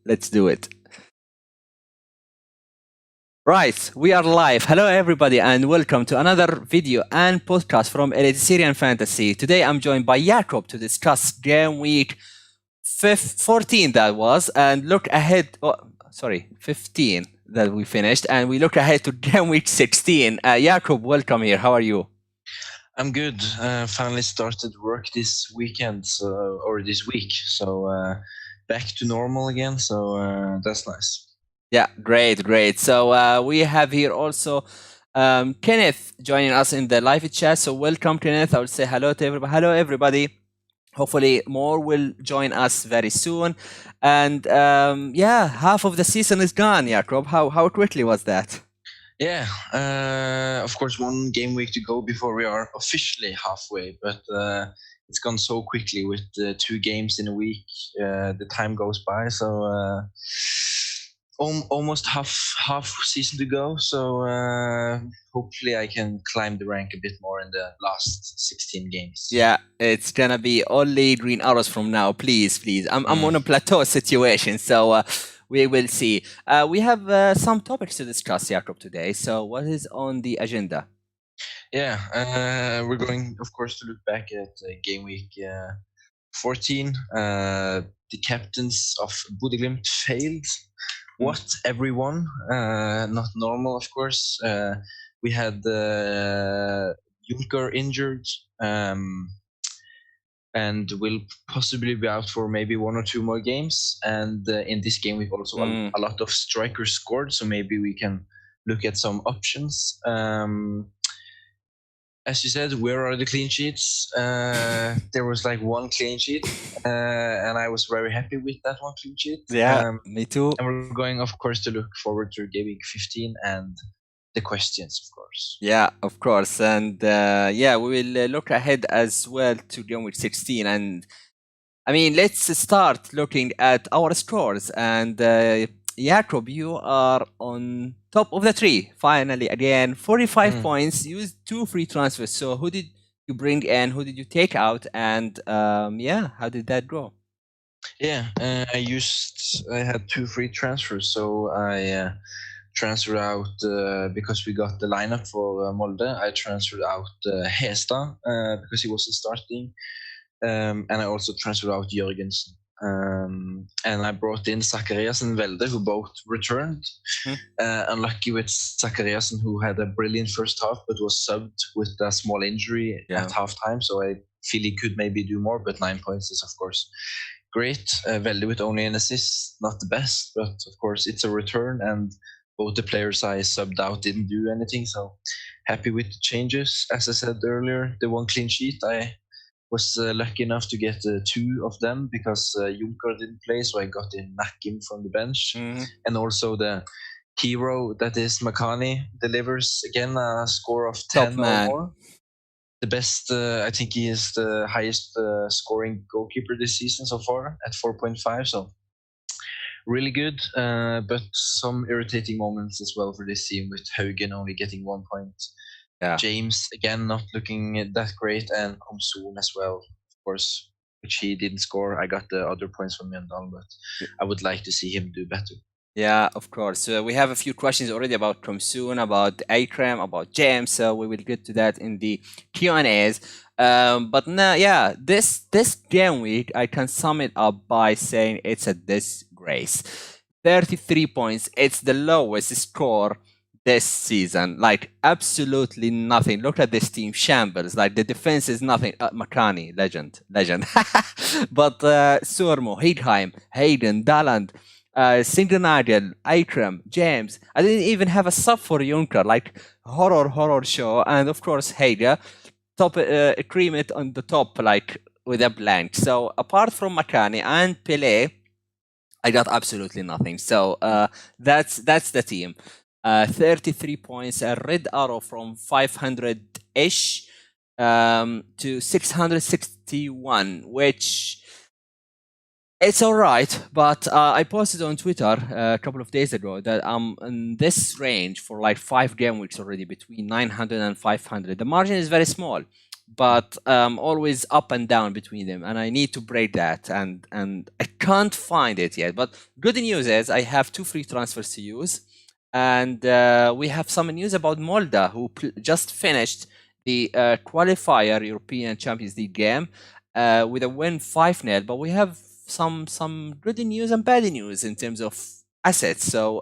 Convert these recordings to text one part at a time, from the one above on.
let's do it. Right, we are live. Hello everybody and welcome to another video and podcast from Eliteserien Fantasy. Today I'm joined by Jakob to discuss game week 14 that was, and look ahead, 15 that we finished, and we look ahead to game week 16. Jakob, welcome here. How are you? I'm good. Finally started work this weekend, or this week, so back to normal again, so that's nice. Yeah, great. So we have here also Kenneth joining us in the live chat. So welcome, Kenneth. I will say hello to everybody. Hello, everybody. Hopefully more will join us very soon. And yeah, half of the season is gone, Jakob. How quickly was that? Yeah, of course, one game week to go before we are officially halfway, but it's gone so quickly with 2 games in a week. The time goes by, so almost half season to go. So hopefully I can climb the rank a bit more in the last 16 games. Yeah, it's gonna be only green arrows from now. Please. I'm on a plateau situation, so we will see. We have some topics to discuss, Jakob, today. So what is on the agenda? Yeah, we're going, of course, to look back at game week 14. The captains of Bodø/Glimt failed. What, everyone? Not normal, of course. We had Junker injured, and will possibly be out for maybe 1 or 2 more games. And in this game, we've also a lot of strikers scored, so maybe we can look at some options. As you said, where are the clean sheets? There was like 1 clean sheet, and I was very happy with that 1 clean sheet. Yeah, me too. And we're going, of course, to look forward to game week 15 and the questions, of course. Yeah, of course. And yeah, we will look ahead as well to game week 16. And I mean, let's start looking at our scores. And Jakob, you are on top of the tree, finally, again. 45 points, used 2 free transfers. So who did you bring in? Who did you take out? And yeah, how did that go? Yeah, I had 2 free transfers. So I transferred out, because we got the lineup for Molde, I transferred out Hestad because he wasn't starting. And I also transferred out Jørgensen. And I brought in Zacharias and Velde, who both returned. Unlucky with Zachariasen, who had a brilliant first half, but was subbed with a small injury at halftime. So I feel he could maybe do more, but 9 points is, of course, great. Velde with only an assist, not the best, but of course it's a return, and both the players I subbed out didn't do anything. So happy with the changes. As I said earlier, the 1 clean sheet, I was lucky enough to get 2 of them because Junker didn't play, so I got in Nakim from the bench. And also the hero, that is Makani, delivers again a score of 10 or more. The best, I think he is the highest scoring goalkeeper this season so far at 4.5, so really good, but some irritating moments as well for this team, with Haugen only getting 1 point. James, again, not looking that great, and Komsun as well, of course, which he didn't score. I got the other points from Mjøndalen, but I would like to see him do better. Yeah, of course. We have a few questions already about Komsun, about Akram, about James, so we will get to that in the Q&As. But now, yeah, this game week, I can sum it up by saying it's a disgrace. 33 points, it's the lowest score this season, like absolutely nothing. Look at this team, shambles. Like the defense is nothing. Makani, legend. But Surmo, Hidheim, Hayden, Daland, Sindernagel, Akram, James. I didn't even have a sub for Junker, like horror show. And of course, Haida, top cream it on the top, like with a blank. So apart from Makani and Pele, I got absolutely nothing. So that's the team. 33 points, a red arrow from 500-ish to 661, which it's all right. But I posted on Twitter a couple of days ago that I'm in this range for like 5 game weeks already, between 900 and 500. The margin is very small. but always up and down between them, and I need to break that, and I can't find it yet. But good news is I have 2 free transfers to use, and we have some news about Molda, who just finished the qualifier European Champions League game with a win 5-0. But we have some good news and bad news in terms of assets. So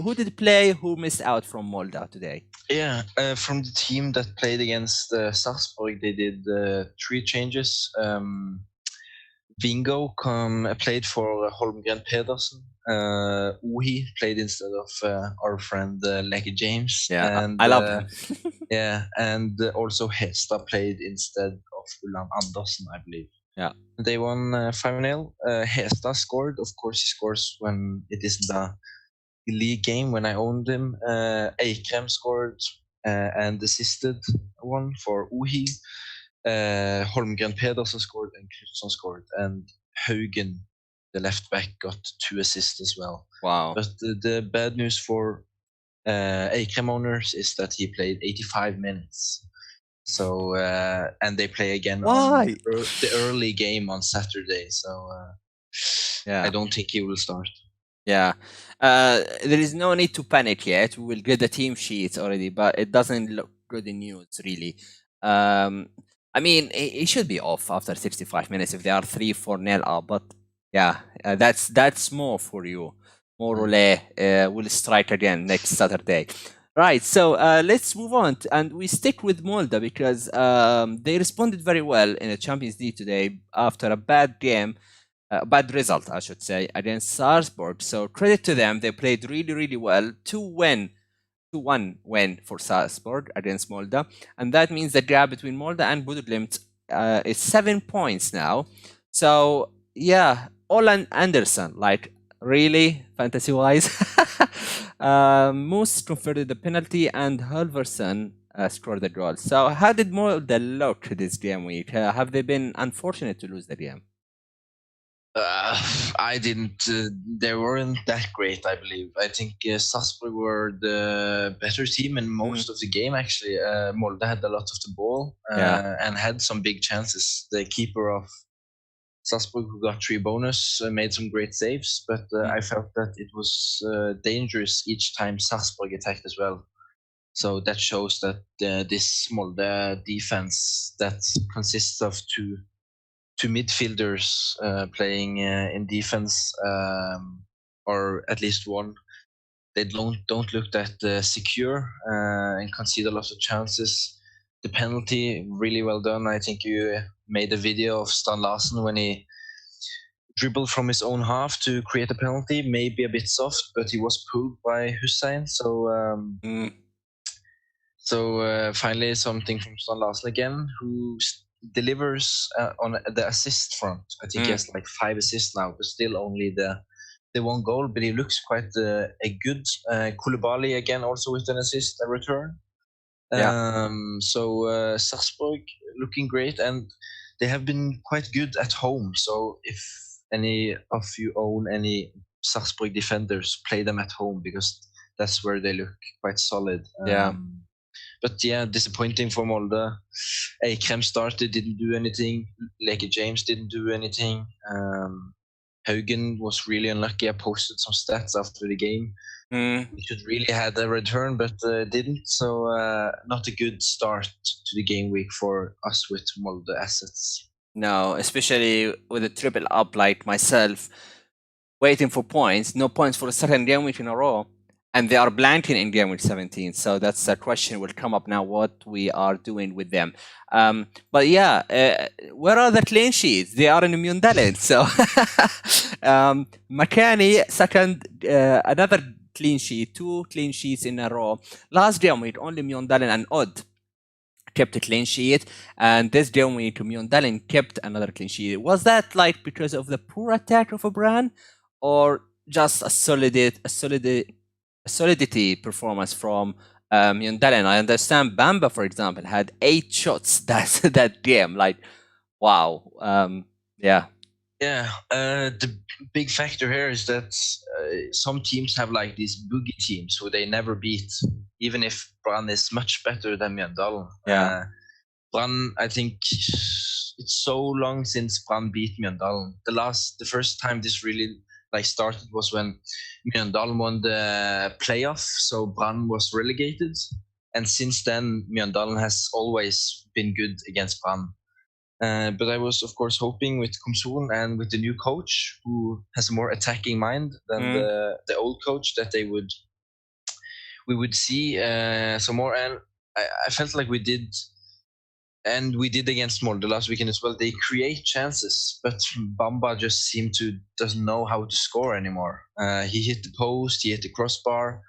who did play? Who missed out from Molda today? Yeah, from the team that played against Sarpsborg, they did 3 changes. Vingo played for Holmgren Pedersen. Uhi played instead of our friend Leke James. Yeah, and I love him. yeah, and also Hesta played instead of Ulan Andersen, I believe. Yeah. They won 5-0. Hesta scored. Of course, he scores when it is the league game, when I owned him. Eikrem scored and assisted one for Uhi. Holmgren Pedersen scored and Knutson scored. And Haugen, the left back, got 2 assists as well. Wow. But the bad news for Eikrem owners is that he played 85 minutes. So and they play again on the early game on Saturday. So I don't think he will start. Yeah, there is no need to panic yet. We will get the team sheets already, but it doesn't look good in news really. I mean, it should be off after 65 minutes if they are 3-4-0 up. But yeah, that's more for you. Morole will strike again next Saturday. Right, so let's move on, and we stick with Molde because they responded very well in the Champions League today after a bad game. Bad result, I should say, against Sarpsborg. So credit to them. They played really, really well. 2-1 win for Sarpsborg against Molde. And that means the gap between Molde and Bodø/Glimt is 7 points now. So, yeah, Olan Andersen, like, really, fantasy-wise. Moose converted the penalty and Halvorsen scored the goal. So how did Molde look this game week? Have they been unfortunate to lose the game? I didn't. They weren't that great, I believe. I think Sarpsborg were the better team in most of the game, actually. Molde had a lot of the ball and had some big chances. The keeper of Sarpsborg, who got 3 bonus, made some great saves, but I felt that it was dangerous each time Sarpsborg attacked as well. So that shows that this Molde defense that consists of two midfielders playing in defense, or at least one, they don't look that secure and concede a lot of chances. The penalty, really well done. I think you made a video of Stan Larsen when he dribbled from his own half to create a penalty. Maybe a bit soft, but he was pulled by Hussein. So finally something from Stan Larsen again, who delivers on the assist front. I think he has like 5 assists now, but still only the 1 goal. But he looks quite a good. Koulibaly again also with an assist, a return. So Sarpsborg looking great, and they have been quite good at home. So if any of you own any Sarpsborg defenders, play them at home, because that's where they look quite solid. But yeah, disappointing for Molde. Eikrem started, didn't do anything. Leke James didn't do anything. Haugen was really unlucky. I posted some stats after the game. He should really had a return, but didn't. So not a good start to the game week for us with Molde assets. No, especially with a triple up like myself, waiting for points. No points for the second game week in a row. And they are blanking in game week 17. So that's a question will come up now, what we are doing with them. But yeah, where are the clean sheets? They are in Mjøndalen. So Makani, second, another clean sheet, 2 clean sheets in a row. Last game week, only Mjøndalen and Odd kept a clean sheet. And this game week, Mjøndalen kept another clean sheet. Was that like because of the poor attack of Obran, or just a solidity performance from Mjøndalen? I understand Bamba, for example, had 8 shots that game. Like, wow. Yeah. The big factor here is that some teams have like these boogie teams who they never beat, even if Brann is much better than Mjøndalen. Brann, I think it's so long since Brann beat Mjøndalen. The first time this really started was when Mjøndalen won the playoff, so Brann was relegated. And since then, Mjøndalen has always been good against Brann. But I was, of course, hoping with Komsun and with the new coach, who has a more attacking mind than the old coach, that we would see some more. And I felt like we did. And we did against Molde last weekend as well. They create chances, but Bamba just doesn't know how to score anymore. He hit the post, he hit the crossbar.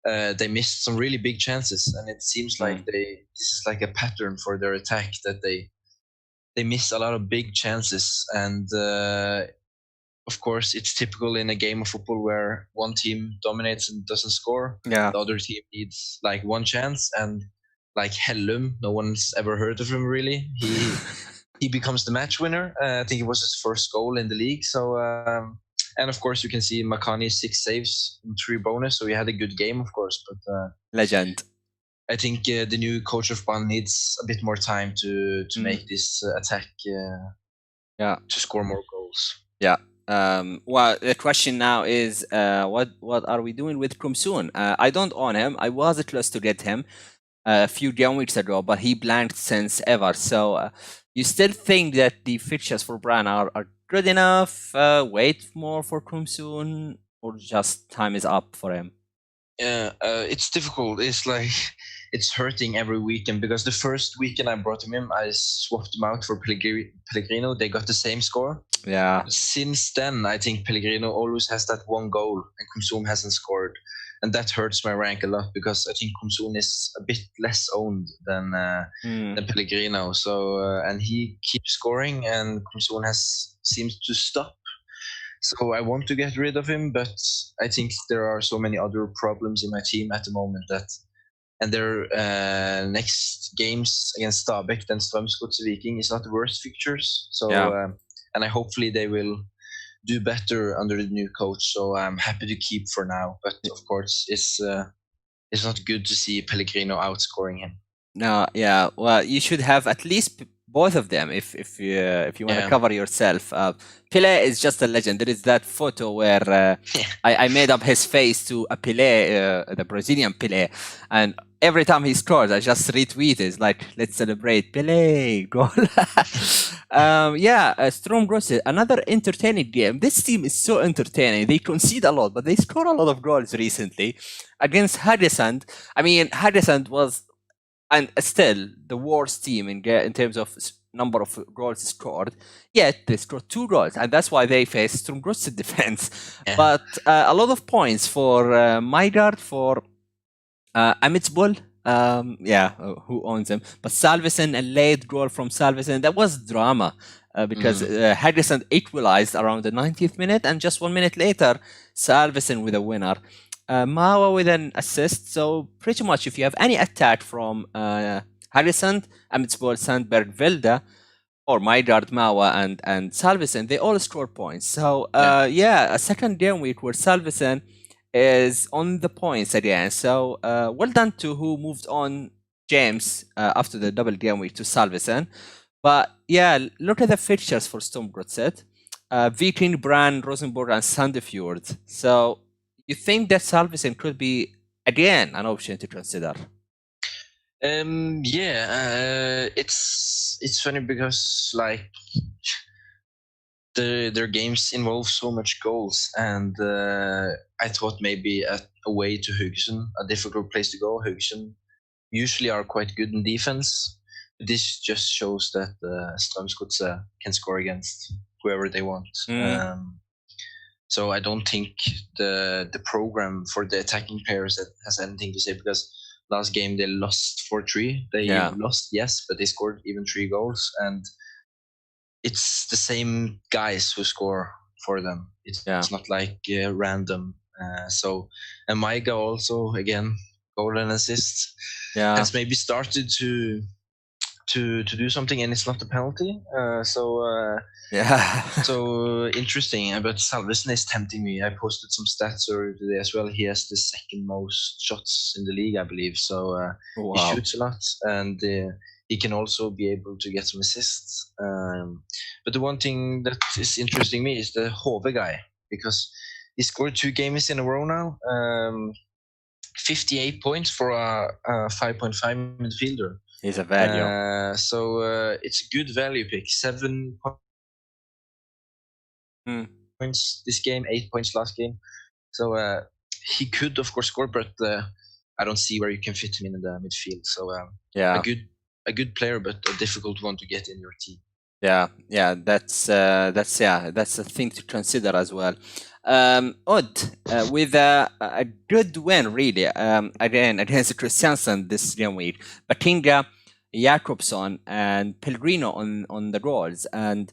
They missed some really big chances, and it seems like this is like a pattern for their attack, that they miss a lot of big chances. And of course, it's typical in a game of football where one team dominates and doesn't score. Yeah. The other team needs like one chance, and like Hellum, no one's ever heard of him really. He becomes the match winner. I think it was his first goal in the league. So and of course you can see Makani 6 saves and 3 bonus. So he had a good game, of course. But legend. I think the new coach of Brann needs a bit more time to make this attack. To score more goals. Yeah. Well, the question now is, what are we doing with Komsun? I don't own him. I was close to get him a few game weeks ago, but he blanked since ever. So you still think that the fixtures for Brann are good enough? Wait more for Komsun, or just time is up for him? Yeah, it's difficult. It's like it's hurting every weekend, because the first weekend I brought him in, I swapped him out for Pellegrino. They got the same score. Yeah. Since then, I think Pellegrino always has that one goal, and Komsun hasn't scored. And that hurts my rank a lot, because I think Komsun is a bit less owned than Pellegrino. So and he keeps scoring, and Komsun seems to stop. So I want to get rid of him, but I think there are so many other problems in my team at the moment and their next games against Stabæk and Strømsgodset Viking is not the worst fixtures. So and hopefully they will do better under the new coach. So I'm happy to keep for now. But of course, it's not good to see Pellegrino outscoring him. No, yeah. Well, you should have at least both of them if you want to cover yourself. Pelé is just a legend. There is that photo where I made up his face to a Pelé, the Brazilian Pelé, and every time he scores, I just retweet it. Like, let's celebrate Pelé goal. Storm Grosset, another entertaining game. This team is so entertaining. They concede a lot, but they score a lot of goals recently against Haddisand. I mean, Haddisand was, and still, the worst team in terms of number of goals scored. Yet they scored 2 goals, and that's why they faced Storm Grosset defense. Yeah. But a lot of points for Maigard, for Amitsbull. Who owns him? But Salvesen, a late goal from Salvesen, that was drama because Haddisand equalized around the 90th minute, and just 1 minute later, Salvesen with a winner. Mawa with an assist. So pretty much, if you have any attack from Haddisand, Amitsbull, Sandberg, Vilda, or Maigard, Mawa, and Salvesen, they all score points. So a second game week where Salvesen is on the points again. So well done to who moved on, James, after the double game week to Salvesen. But yeah, look at the fixtures for Storm Grosset. Viking, Brann, Rosenborg, and Sandefjord. So you think that Salvesen could be again an option to consider? It's funny because like their games involve so much goals, and I thought maybe away to Haugesund, a difficult place to go. Haugesund usually are quite good in defense. This just shows that Strømsgodset can score against whoever they want. So I don't think the program for the attacking players has anything to say, because last game they lost 4-3. They lost, yes, but they scored even 3 goals, and it's the same guys who score for them. It's not like random. And Maiga also, again, goal and assist, has maybe started to to do something, and it's not a penalty. Yeah. So interesting. But Salvesen is tempting me. I posted some stats earlier today as well. He has the second most shots in the league, I believe. So he Wow. shoots a lot, and he can also be able to get some assists. But the one thing that is interesting me is the Hove guy, because he scored 2 games in a row now. 58 points for a 5.5 midfielder. He's a value. So it's a good value pick. 7 points this game, 8 points last game. So he could, of course, score, but I don't see where you can fit him in the midfield. So Yeah. a good player, but a difficult one to get in your team. Yeah, that's a thing to consider as well. Odd with a good win really. Again against Christiansen this game week. Batinga, Jakobsson, and Pellegrino on the goals, and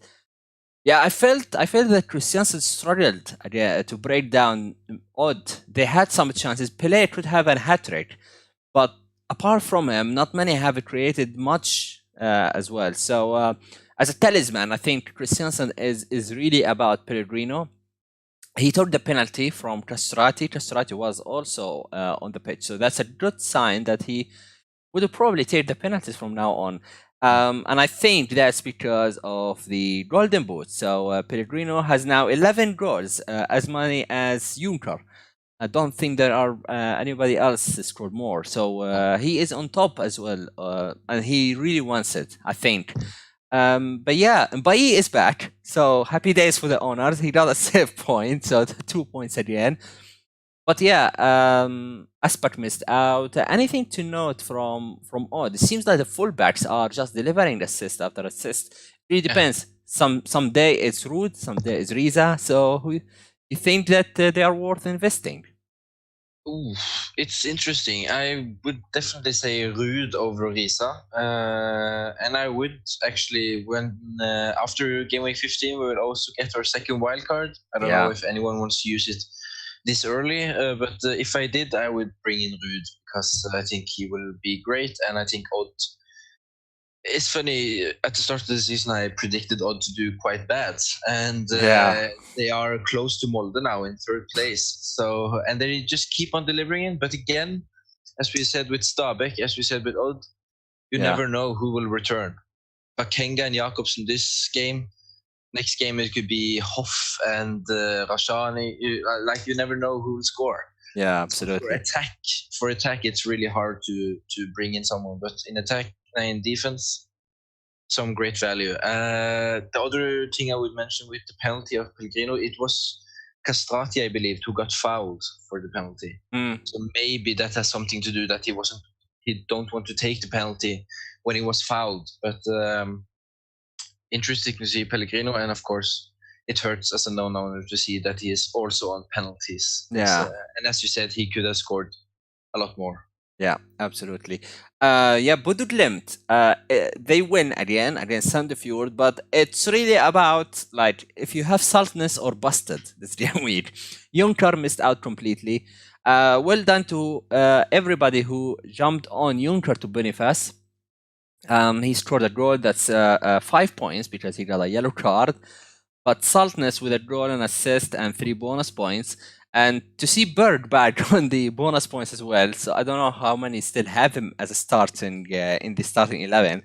yeah, I felt that Christiansen struggled to break down Odd. They had some chances. Pele could have a hat trick, but apart from him, not many have created much as well. So as a talisman, I think Christiansen is really about Pellegrino. He took the penalty from Castrati. Castrati was also on the pitch, so that's a good sign that he would probably take the penalties from now on. And I think that's because of the Golden Boot. So Pellegrino has now 11 goals, as many as Juncker. I don't think there are anybody else scored more. So he is on top as well, and he really wants it, I think. But yeah, Mbaye is back. So happy days for the owners. He got a save point, so 2 points again. But yeah, Aspak missed out. Anything to note from Odd? It seems like the fullbacks are just delivering assist after assist. It really depends. Some day it's Ruud, some day it's Riza. So you think that they are worth investing? Ooh, it's interesting. I would definitely say Ruud over Riza, and I would actually when after game week 15 we will also get our second wild card. I don't know if anyone wants to use it this early, but if I did, I would bring in Ruud because I think he will be great, and I think Odd. It's funny, at the start of the season, I predicted Odd to do quite bad, and they are close to Molde now in 3rd place. So, and they just keep on delivering it. But again, as we said with Stabæk, as we said with Odd, you never know who will return. Bakenga and Jakobsen this game. Next game it could be Hoff and Rashani. You never know who will score. Yeah, absolutely. So for attack, it's really hard to bring in someone. But in attack, in defense, some great value. The other thing I would mention with the penalty of Pellegrino, it was Castrati, I believe, who got fouled for the penalty. So maybe that has something to do that he don't want to take the penalty when he was fouled. But interesting to see Pellegrino, and of course, it hurts as a non-owner to see that he is also on penalties. Yeah, and as you said, he could have scored a lot more. Yeah, absolutely. Bodo Glimt, they win again against Sandefjord, but it's really about like if you have saltness or busted this game week. Juncker missed out completely. Well done to everybody who jumped on Juncker to Boniface. He scored a goal that's 5 points because he got a yellow card, but saltness with a goal and assist and 3 bonus points. And to see Berg back on the bonus points as well, so I don't know how many still have him as a starting in the starting 11.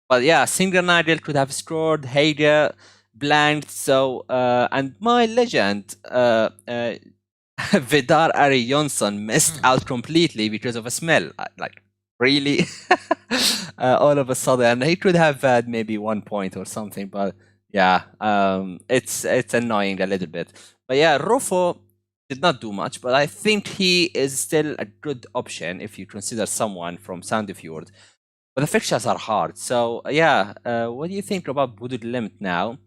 But yeah, Singer Nigel could have scored, Heide blanked, so and my legend, Vidar Ari Jonsson missed out completely because of a smell. Like really, all of a sudden he could have had maybe 1 point or something, but yeah, it's annoying a little bit. But yeah, Rofo did not do much, but I think he is still a good option if you consider someone from Sandefjord. But the fixtures are hard. So yeah, what do you think about Bodo Glimt now?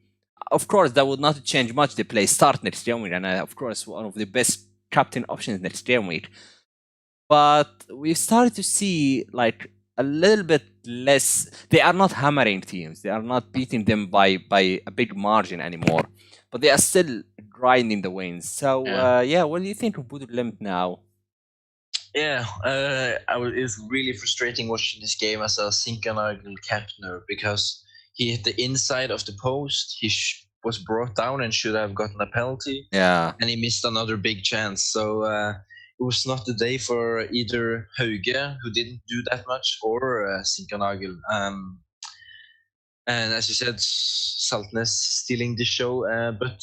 Of course, that would not change much. They play start next game week, and of course, one of the best captain options next game week. But we started to see like a little bit less. They are not hammering teams. They are not beating them by a big margin anymore. But they are still grinding the wins. So yeah, what do you think of Bodo Glimt now? Yeah, it's really frustrating watching this game as a Sinkernagel captainer because he hit the inside of the post. He was brought down and should have gotten a penalty, Yeah. and he missed another big chance. So it was not the day for either Hauge, who didn't do that much, or Sinkernagel. And as you said, Saltnes stealing the show, but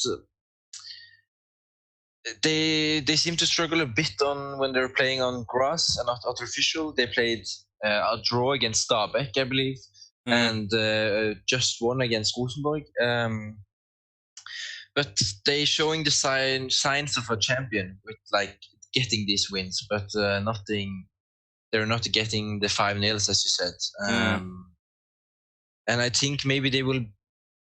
they seem to struggle a bit on when they're playing on grass and not artificial. They played a draw against Stabæk, I believe, and just won against Rosenborg. But they showing the signs of a champion with like getting these wins, but nothing. They're not getting the 5-0s, as you said. And I think maybe they will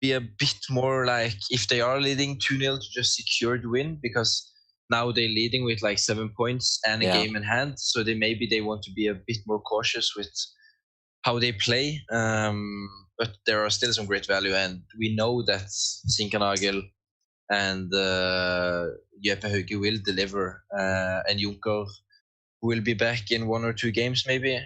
be a bit more like, if they are leading 2-0, to just secure the win, because now they're leading with like 7 points and a game in hand. So they want to be a bit more cautious with how they play. But there are still some great value, and we know that Sinkernagel and Jeppe Hauge will deliver, and Junker will be back in 1 or 2 games maybe.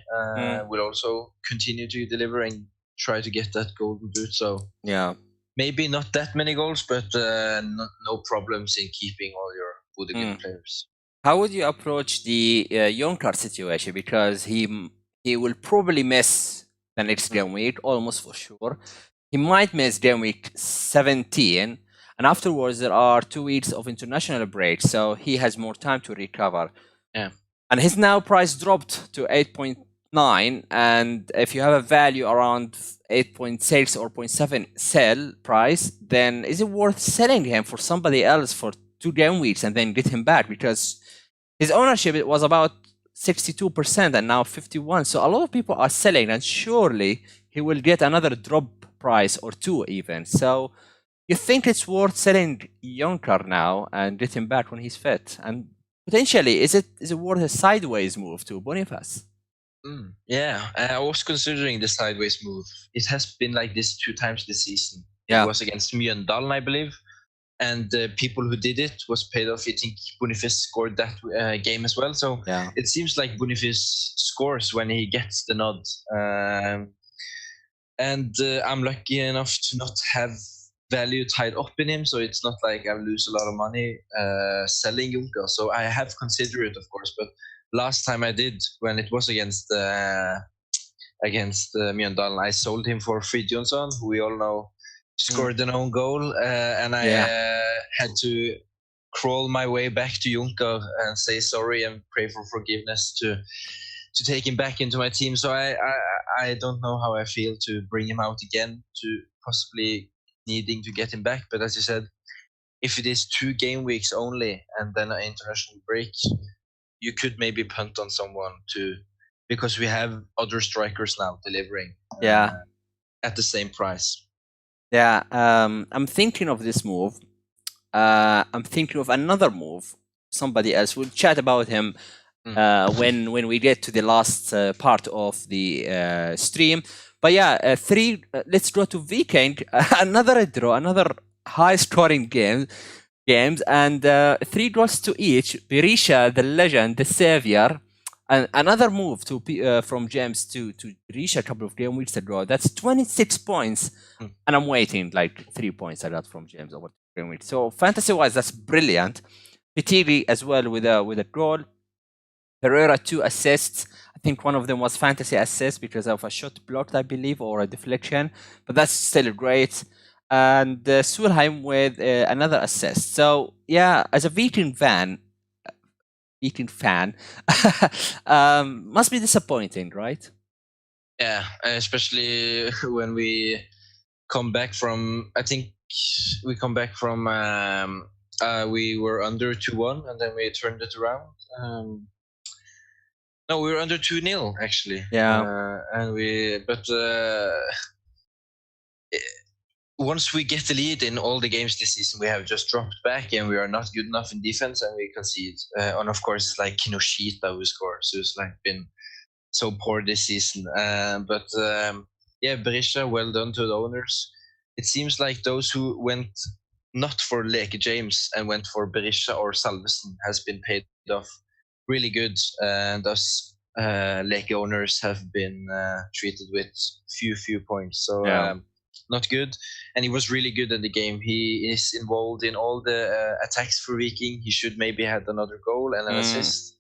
Will also continue to deliver and try to get that golden boot. So Yeah. maybe not that many goals, but no problems in keeping all your Bodø players. How would you approach the Yonkar situation? Because he will probably miss the next game week, almost for sure. He might miss game week 17, and afterwards there are 2 weeks of international break, so he has more time to recover. Yeah. And his now price dropped to 8.9, and if you have a value around 8.6 or 0.7 sell price, then is it worth selling him for somebody else for 2 game weeks and then get him back? Because his ownership, it was about 62% and now 51%. So a lot of people are selling, and surely he will get another drop price or 2 even. So you think it's worth selling Yonkar now and get him back when he's fit? And potentially, is it worth a sideways move to Boniface? Yeah, I was considering the sideways move. It has been like this 2 times this season. Yeah. It was against Mjøndalen, I believe, and the people who did it was paid off. I think Boniface scored that game as well. So Yeah. it seems like Boniface scores when he gets the nod. And I'm lucky enough to not have value tied up in him, so it's not like I lose a lot of money selling Junker. So I have considered it, of course, but last time I did, when it was against Mjøndalen, I sold him for Fridtjonsson, who we all know scored an own goal, and I had to crawl my way back to Junker and say sorry and pray for forgiveness to take him back into my team. So I don't know how I feel to bring him out again, to possibly needing to get him back. But as you said, if it is 2 game weeks only and then an international break, you could maybe punt on someone because we have other strikers now delivering at the same price. Yeah, I'm thinking of this move. I'm thinking of another move. Somebody else. We'll chat about him when we get to the last part of the stream. But yeah, 3. Let's go to Viking. Another draw, another high-scoring games, and 3 draws to each. Berisha, the legend, the savior, and another move to from James to Berisha a couple of game weeks ago. That's 26 points, and I'm waiting like 3 points I got from James over 2 game weeks. So fantasy-wise, that's brilliant. Petiri as well with a goal. Pereira 2 assists. I think one of them was fantasy assist because of a shot blocked, I believe, or a deflection. But that's still great. And Sulheim with another assist. So yeah, as a Viking fan, must be disappointing, right? Yeah, especially when we come back from. I think we come back from. We were under 2-1, and then we turned it around. No, we were under 2-0 actually. Yeah. Once we get the lead in all the games this season, we have just dropped back, and we are not good enough in defense, and we concede. And of course, it's like Kinoshita who scores, who's like been so poor this season. Yeah, Berisha, well done to the owners. It seems like those who went not for Leke James and went for Berisha or Salvesen has been paid off. really good, and us Leke owners have been treated with few points. So not good. And he was really good at the game. He is involved in all the attacks for Viking. He should maybe had another goal and an assist.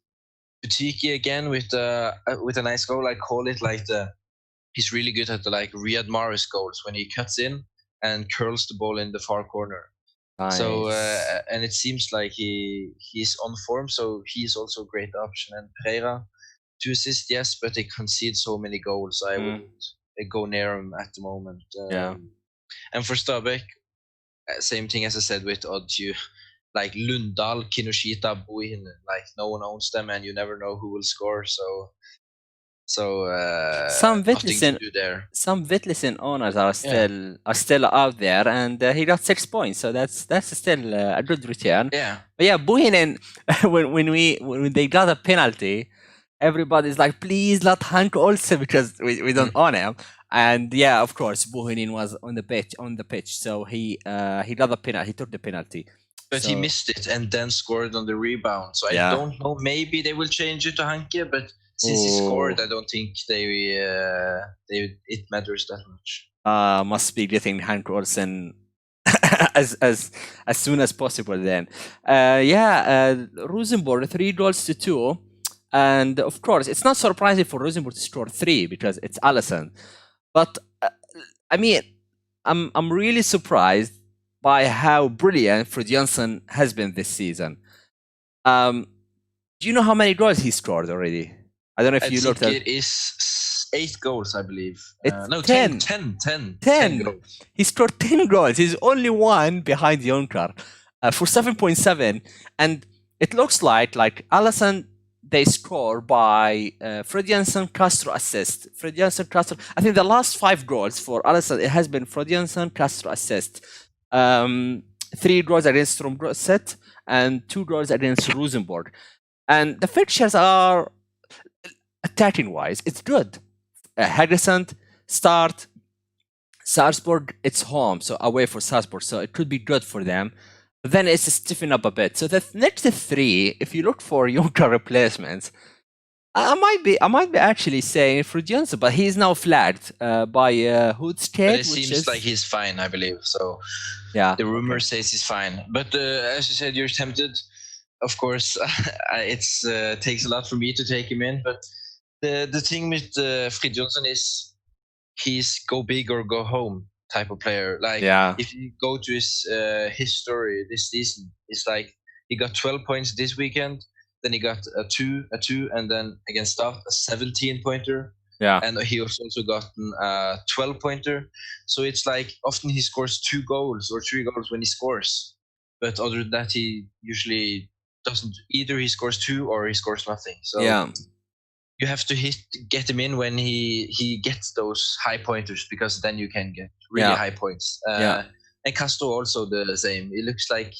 Butiki again with a nice goal. I call it like he's really good at the like Riyad Mahrez goals when he cuts in and curls the ball in the far corner. Nice. So and it seems like he's on form, so he's also a great option. And Pereira, 2 assists, yes, but they concede so many goals. I wouldn't go near him at the moment. And for Stabæk, same thing as I said with odds. You like Lundal, Kinoshita, Buin, like no one owns them, and you never know who will score. So some Witlesen owners are still out there, and he got 6 points, so that's still a good return. Yeah, but yeah, Buhinen, when they got a penalty, everybody's like, please let Hank Olsen, because we don't own him. And yeah, of course, Buhinen was on the pitch, so he got the penalty. He took the penalty. But he missed it and then scored on the rebound. So I don't know. Maybe they will change it to Hanke, but since he scored, I don't think it matters that much. Must be getting Hank Olsen as soon as possible then. Rosenborg 3-2, and of course it's not surprising for Rosenborg to score 3 because it's Alisson. But I mean, I'm really surprised by how brilliant Fridtjonsson has been this season. Do you know how many goals he scored already? I don't know if you looked at it. It is 8 goals, I believe. It's 10 goals. He scored 10 goals. He's only one behind Jonkar for 7.7. And it looks like Alisson, they score by Fridtjonsson, Castro assist. Fridtjonsson, Castro. I think the last 5 goals for Alisson, it has been Fridtjonsson, Castro assist. 3 goals against Strømsgodset and 2 goals against Rosenborg. And the fixtures are, attacking-wise, it's good. Haugesund, Start, Sarpsborg, it's home, so away for Sarpsborg, so it could be good for them. But then it's stiffen up a bit. So the next 3, if you look for Jonkar replacements, I might be actually saying Fridtjonsson, but he's now flagged by Hoodstead. But it seems like he's fine, I believe. So yeah, the rumor says he's fine. But as you said, you're tempted. Of course, it takes a lot for me to take him in. But the thing with Fridtjonsson is he's go big or go home type of player. Like if you go to his history this season, it's like he got 12 points this weekend. Then he got a 2, and then against Start a 17-pointer. Yeah. And he also gotten a 12-pointer. So it's like often he scores 2 goals or 3 goals when he scores. But other than that, he usually doesn't. Either he scores 2 or he scores nothing. So you have to get him in when he gets those high pointers, because then you can get really high points. And Castro also the same. It looks like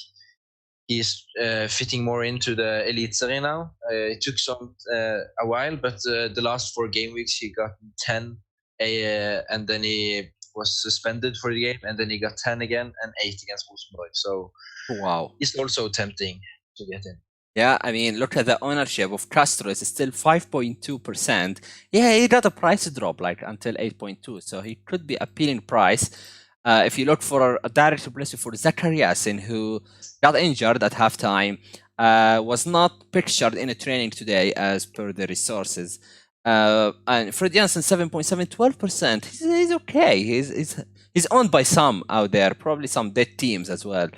he's fitting more into the Eliteserien now. It took a while, but the last 4 game weeks he got 10, and then he was suspended for the game, and then he got 10 again and 8 against Rosenborg. So wow, it's also tempting to get in. Yeah, I mean, look at the ownership of Castro. It's still 5.2%. Yeah, he got a price drop until 8.2, so he could be appealing price. If you look for a direct replacement for Zakariasin, who got injured at halftime, was not pictured in a training today as per the resources. And Fridtjonsson 7.7, 12%. He's okay. He's owned by some out there, probably some dead teams as well.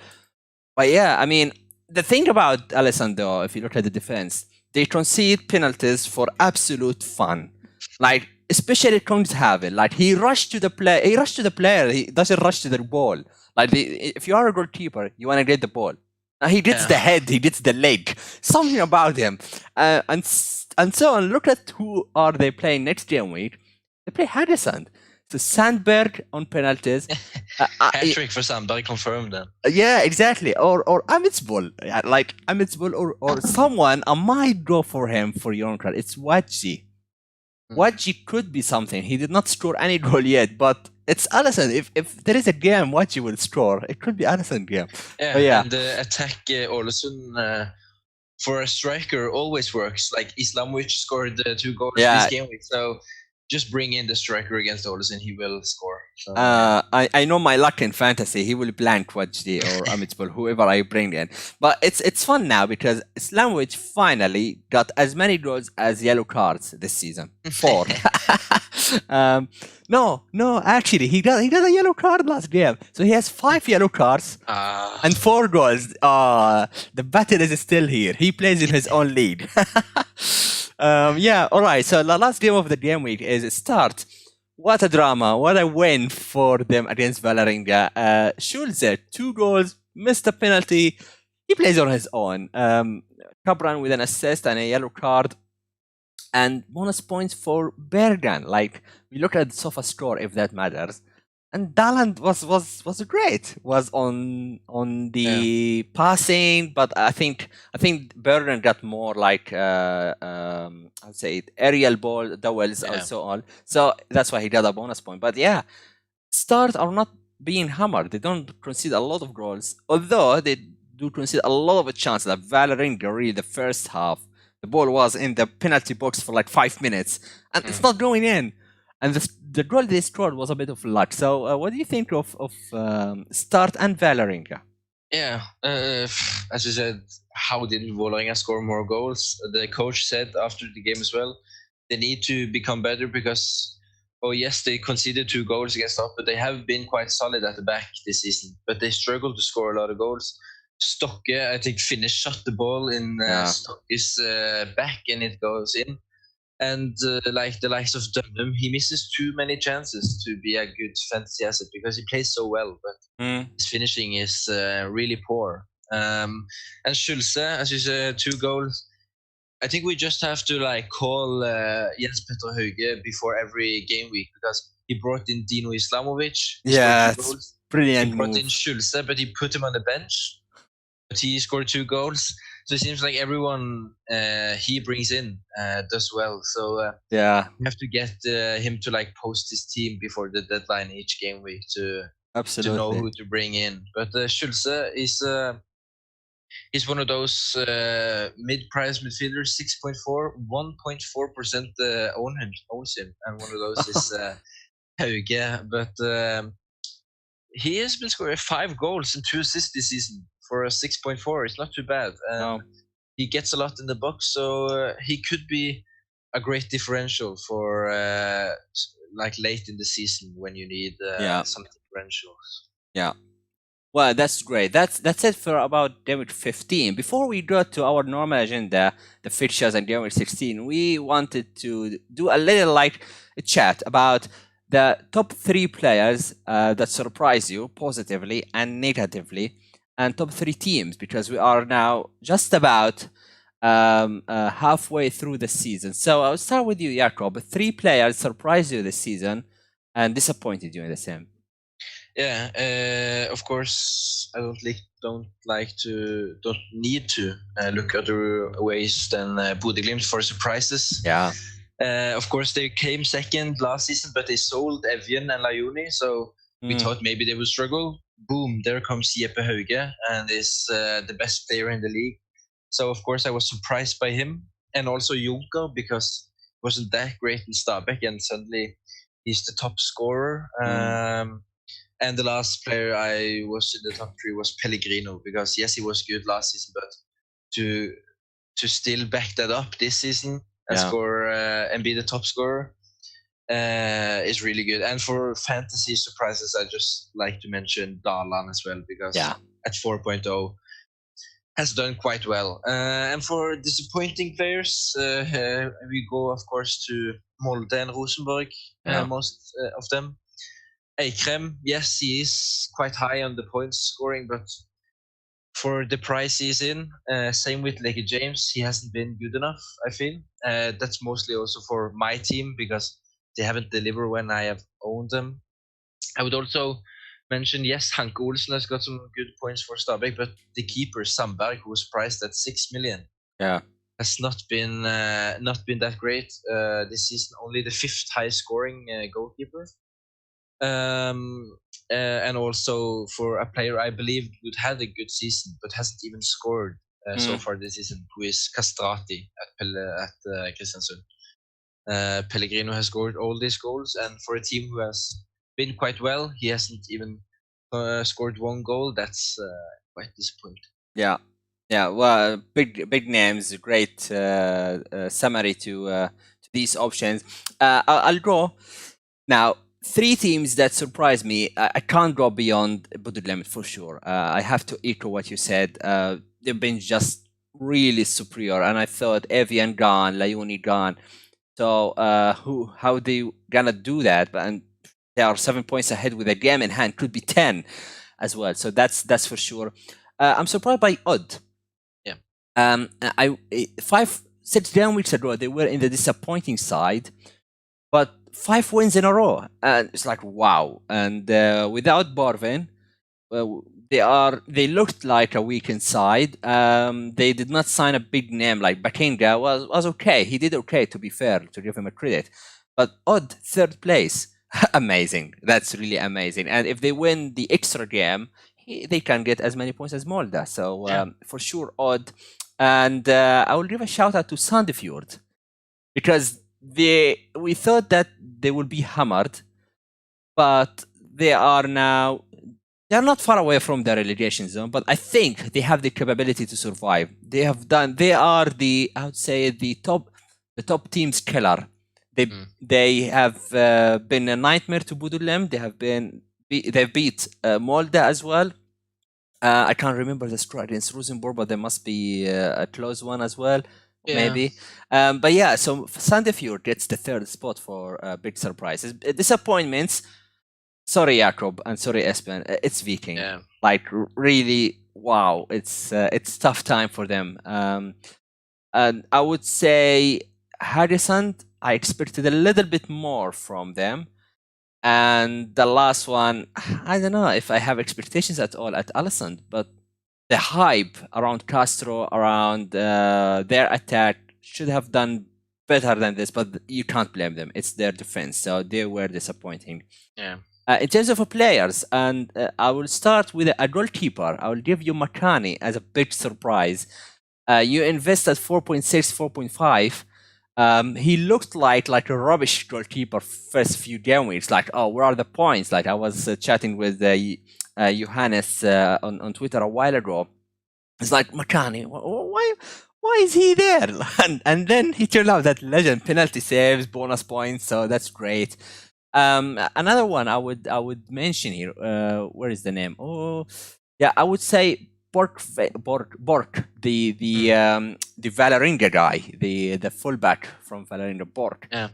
But yeah, I mean, the thing about Alisson, though, if you look at the defense, they concede penalties for absolute fun. Especially Kongshaven, he rushed to the player. He doesn't rush to the ball. If you are a goalkeeper, you want to get the ball. He gets the head, he gets the leg. Something about him. And so on. Look at who are they playing next game week. They play Haugesund. So Sandberg on penalties. Hat-trick for Sandberg confirmed then. Yeah, exactly. Or Amitsbull. Amitsbull or someone. I might go for him for Jonkar. It's Wadji. Wadji could be something. He did not score any goal yet, but it's Alisson. If there is a game Wadji will score, it could be Alisson game. Yeah. And the attack Ålesund for a striker always works. Like Islamovic scored 2 goals Yeah. this game week, so just bring in the striker against Olsen, he will score. So, I know my luck in fantasy. He will blank Wajdi or Amitabul, whoever I bring in. But it's fun now because Islamovic finally got as many goals as yellow cards this season. 4. No, actually, he got a yellow card last game, so he has 5 yellow cards and 4 goals. The battle is still here. He plays in his own league. Yeah, all right. So the last game of the game week is start. What a drama! What a win for them against Valerenga. Schulze, 2 goals, missed a penalty. He plays on his own. Cabran with an assist and a yellow card. And bonus points for Bergen. Like, we look at the sofa score if that matters. And Daland was great. Was on the passing, but I think Bergen got more like I'd say aerial ball duels and so on. So that's why he got a bonus point. But yeah, Stars are not being hammered. They don't concede a lot of goals, although they do concede a lot of chances. Like Valerenga, really, the first half, the ball was in the penalty box for like 5 minutes, and it's not going in. And the goal they scored was a bit of luck. So, what do you think of Start and Valerenga? Yeah, as you said, how did Vålerenga score more goals? The coach said after the game as well, they need to become better because, oh yes, they conceded 2 goals against us, but they have been quite solid at the back this season. But they struggle to score a lot of goals. Stokke, I think, shot the ball in Stokke's back and it goes in. And like the likes of Dunham, he misses too many chances to be a good fantasy asset because he plays so well, but his finishing is really poor. And Schulze, as you said, 2 goals. I think we just have to like call Jens Petter Hauge before every game week because he brought in Dino Islamovic. Yeah, it's brilliant. He brought in Schulze, but he put him on the bench. But he scored 2 goals. So it seems like everyone he brings in does well. So yeah, we have to get him to like post his team before the deadline each game week to know who to bring in. But Schulze is one of those mid-price midfielders, 6.4, 1.4% owns him, and one of those is Hauge. But he has been scoring 5 goals and 2 assists this season for a 6.4. It's not too bad. He gets a lot in the box, so he could be a great differential for like late in the season when you need some differentials. Yeah. Well, that's great. That's it for about game week 15. Before we go to our normal agenda, the fixtures and game week 16, we wanted to do a little like a chat about the top 3 players that surprise you positively and negatively, and top 3 teams, because we are now just about halfway through the season. So I'll start with you, Jakob. 3 players surprised you this season and disappointed you in the same. Yeah, of course, I don't need to look other ways than Bodø/Glimt for surprises. Yeah. Of course, they came second last season, but they sold Evjen and Lajoni, so we thought maybe they would struggle. Boom, there comes Jeppe Hauge, and is the best player in the league. So, of course, I was surprised by him. And also Junker, because he wasn't that great in Stabæk, and suddenly he's the top scorer. And the last player I was in the top 3 was Pellegrino, because yes, he was good last season, but to still back that up this season and score and be the top scorer is really good. And for fantasy surprises, I just like to mention Darlan as well, because at 4.0 has done quite well. And for disappointing players, we go, of course, to Molde and Rosenborg, most of them. Eikrem, yes, he is quite high on the points scoring, but for the price he's in, same with Leke James, he hasn't been good enough, I feel. That's mostly also for my team, because they haven't delivered when I have owned them. I would also mention, yes, Hanke Olsen has got some good points for Stabæk, but the keeper, Sandberg, who was priced at 6 million, has not been that great this season. Only the 5th highest scoring goalkeeper. And also for a player I believe would have a good season but hasn't even scored so far this season, who is Castrati at Kristiansund. Pellegrino has scored all these goals, and for a team who has been quite well, he hasn't even scored one goal. That's quite disappointing. Yeah, yeah. Well, big names. Great summary to these options. I'll draw now. 3 teams that surprised me. I can't go beyond Bodø/Glimt for sure. I have to echo what you said. They've been just really superior, and I thought Evian gone, Layuni gone. So how they gonna do that? And they are 7 points ahead with a game in hand. Could be 10 as well. So that's for sure. I'm surprised by Odd. Yeah. 6 down weeks ago they were in the disappointing side, but 5 wins in a row, and it's like wow. And without Borvin, they looked like a weakened side. They did not sign a big name like Bakenga was okay. He did okay, to be fair, to give him a credit. But Odd 3rd place, amazing. That's really amazing. And if they win the extra game, they can get as many points as Molde. So for sure, Odd. And I will give a shout out to Sandefjord, because we thought that they would be hammered, but they are not far away from the relegation zone. But I think they have the capability to survive. They are I would say the top team's killer. They have been a nightmare to Bodø/Glimt. They've beat Molde as well. I can't remember the score against Rosenborg, but there must be a close one as well. Yeah. Maybe. But yeah, so Sandefjord gets the 3rd spot for big surprises. Disappointments. Sorry, Jakob, and sorry, Espen. It's Viking. Yeah. Like really, wow. It's tough time for them. And I would say Harrisand, I expected a little bit more from them. And the last one, I don't know if I have expectations at all at Alisand, but the hype around Castro, around their attack, should have done better than this, but you can't blame them. It's their defense, so they were disappointing. Yeah. In terms of players, and I will start with a goalkeeper. I will give you Makani as a big surprise. You invested 4.6, 4.5. He looked like a rubbish goalkeeper first few game weeks. Like, oh, where are the points? Like I was chatting with Johannes on Twitter a while ago. It's like, Makani, why is he there? And then he turned out that legend, penalty saves, bonus points. So that's great. Another one I would mention here. Where is the name? Oh, yeah, I would say Bork, the Valerenga guy, the fullback from Valerenga, Bork. Yeah,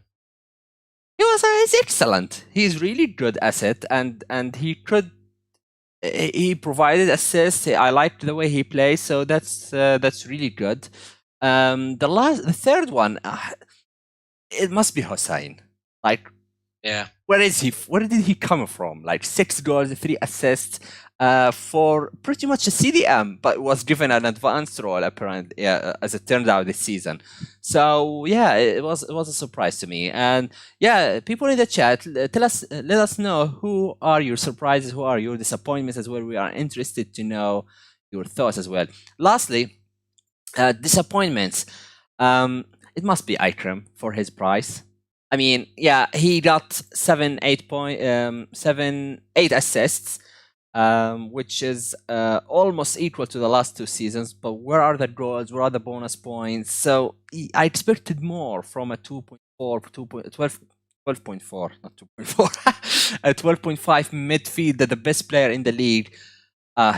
he's excellent. He's really good asset, and he provided assists. I liked the way he plays, so that's really good. The 3rd one, it must be Hossein. Like, yeah, where is he? Where did he come from? Like 6 goals, 3 assists, for pretty much a CDM, but was given an advanced role apparently, as it turned out this season. So yeah, it was a surprise to me. And yeah, people in the chat, let us know who are your surprises, who are your disappointments as well. We are interested to know your thoughts as well. Lastly, disappointments. It must be Ikram for his price. I mean, yeah, he got 7, 8 assists, which is almost equal to the last 2 seasons. But where are the goals? Where are the bonus points? So I expected more from a 2.4, 12.4, not 2.4, a 12.5 midfielder, the best player in the league.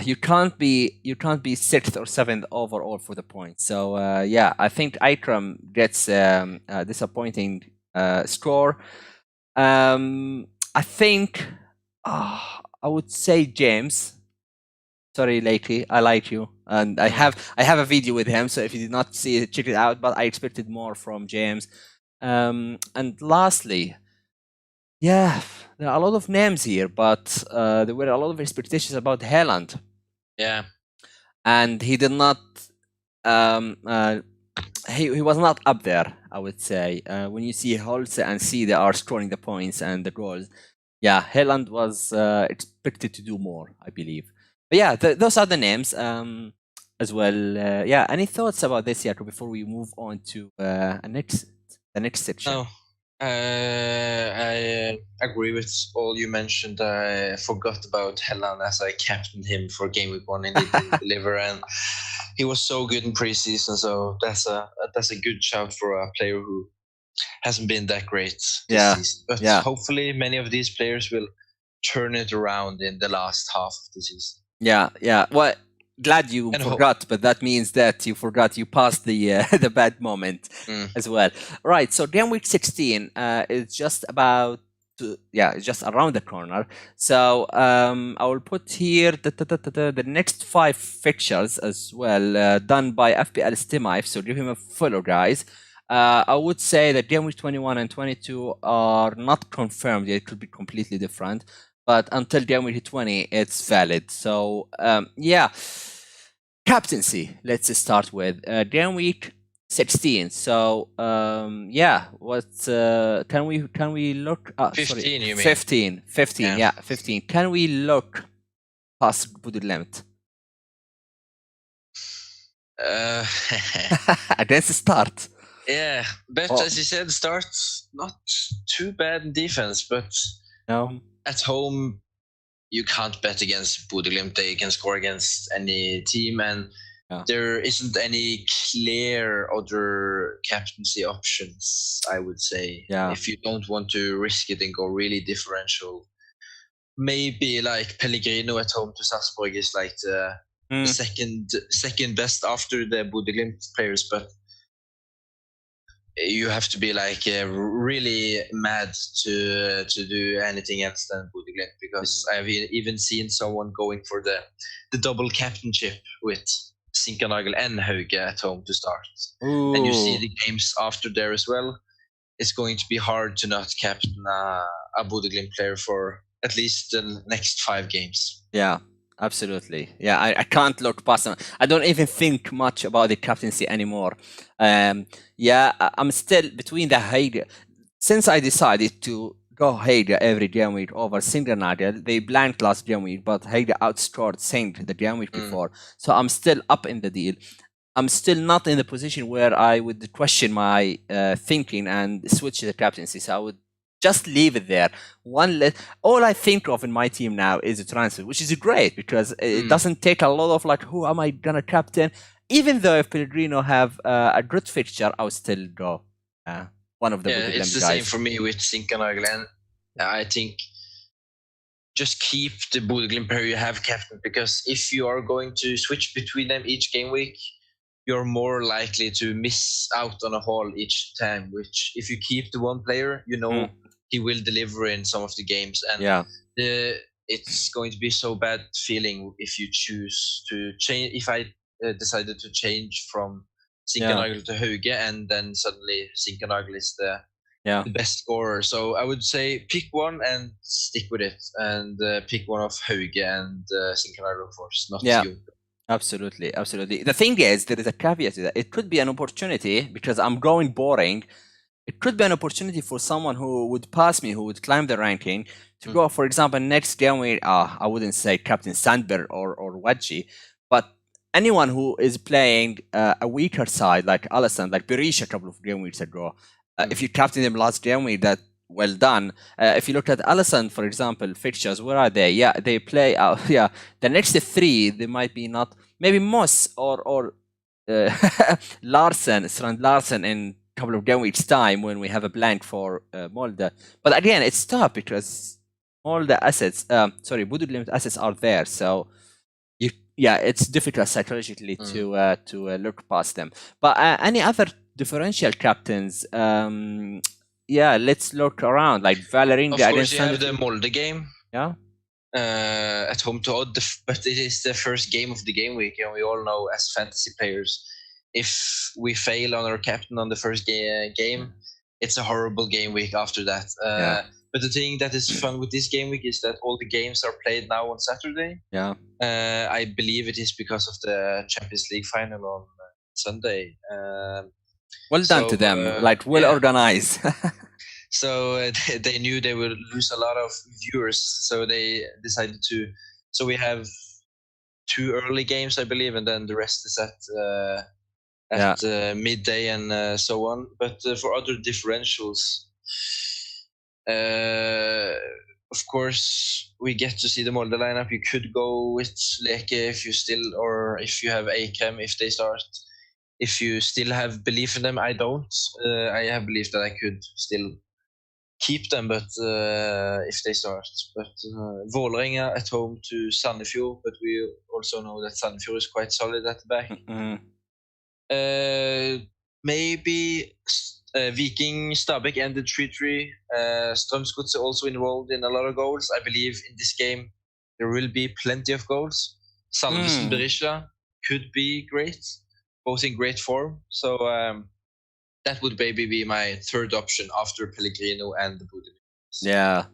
You can't be 6th or 7th overall for the points. So yeah, I think Ikram gets a disappointing score. I think I would say James. Sorry, Lakey, I like you, and I have a video with him. So if you did not see it, check it out. But I expected more from James. And lastly, yeah, there are a lot of names here, but there were a lot of expectations about Haaland. Yeah, and he did not. He was not up there, I would say. When you see Holze and C, they are scoring the points and the goals. Yeah, Haaland was expected to do more, I believe. But yeah, those are the names. as well. Yeah, any thoughts about this, Jakob, before we move on to the next section? No, I agree with all you mentioned. I forgot about Helland as I captained him for game week 1 and he didn't deliver, and he was so good in preseason. So that's a good shout for a player who hasn't been that great this season. But hopefully, many of these players will turn it around in the last half of the season. Yeah. Well, glad you forgot, but that means that you forgot you passed the the bad moment as well. Right. So game week 16 is just about it's just around the corner. So I will put here the next 5 fixtures as well, done by FPL Stimaif. So give him a follow, guys. I would say that game week 21 and 22 are not confirmed yet. It could be completely different. But until game week 20, it's valid. So, yeah. Captaincy, let's start with. Game week 16. So, yeah. What can we look? 15, sorry, you mean? 15. 15, yeah, 15. Can we look past Budulemt? Against the start. Yeah, but as you said, start not too bad in defense, but no. At home, you can't bet against Bodø/Glimt. They can score against any team, and there isn't any clear other captaincy options, I would say. Yeah. If you don't want to risk it and go really differential, maybe like Pellegrino at home to Sarpsborg is like the second best after the Bodø/Glimt players, but you have to be like really mad to do anything else than Bodø/Glimt, because I've even seen someone going for the double captainship with Sinkernagel and Hauge at home to start. Ooh. And you see the games after there as well. It's going to be hard to not captain a Bodø/Glimt player for at least the next 5 games. Yeah. Absolutely. Yeah, I can't look past them. I don't even think much about the captaincy anymore. Yeah, I'm still between the Hauge. Since I decided to go Hauge every game week over Sinkernagel, they blanked last game week, but Hauge outscored Sink the game week before. So I'm still up in the deal. I'm still not in the position where I would question my thinking and switch to the captaincy. So I would just leave it there. All I think of in my team now is a transfer, which is great because it doesn't take a lot of like, who am I gonna captain? Even though if Pellegrino have a good fixture, I would still go one of the it's the guys. Same for me with Sinkernagel, and I think just keep the Bodø/Glimt player you have captain, because if you are going to switch between them each game week, you're more likely to miss out on a haul each time, which if you keep the one player, you know he will deliver in some of the games. And it's going to be so bad feeling if you choose to change. If I decided to change from Sinkernagel to Hauge, and then suddenly Sinkernagel is the best scorer. So I would say pick one and stick with it, and pick one of Hauge and Sinkernagel, of course, not you. Absolutely. The thing is, there is a caveat to that. It could be an opportunity, because I'm going boring. It could be an opportunity for someone who would pass me, who would climb the ranking, to go, for example, next game week. I wouldn't say Captain Sandberg or Wedgie, but anyone who is playing a weaker side, like Alisson, like Berisha a couple of game weeks ago. If you captain them last game week, that well done. If you look at Alisson, for example, fixtures, where are they? Yeah, they play. The next 3, they might be not. Maybe Moss or Larsen, Strand Larsen in a couple of game weeks' time when we have a blank for Molde. But again, it's tough because all the assets, Bodø/Glimt assets are there. So it's difficult psychologically to look past them. But any other differential captains? Let's look around. Like Valeringa against. Of course, you have the Molde game. Yeah. At home to Odd, but it is the first game of the game week, and we all know as fantasy players, if we fail on our captain on the first game, it's a horrible game week after that. But the thing that is fun with this game week is that all the games are played now on Saturday. Yeah. I believe it is because of the Champions League final on Sunday. Well done to them. Organized. So they knew they would lose a lot of viewers, so they decided to. So we have 2 early games, I believe, and then the rest is at midday and so on. But for other differentials, of course, we get to see the Molde lineup. You could go with Leke if you still, or if you have Akrem if they start. If you still have belief in them, I don't. I have belief that I could still keep them, but if they start. But Vålerenga at home to Sandefjord, but we also know that Sandefjord is quite solid at the back. Maybe Viking Stabæk ended 3-3. Strømsgodset also involved in a lot of goals. I believe in this game there will be plenty of goals. Salvesen Berisha could be great, both in great form. So that would maybe be my third option after Pellegrino and the Budimir. Yeah.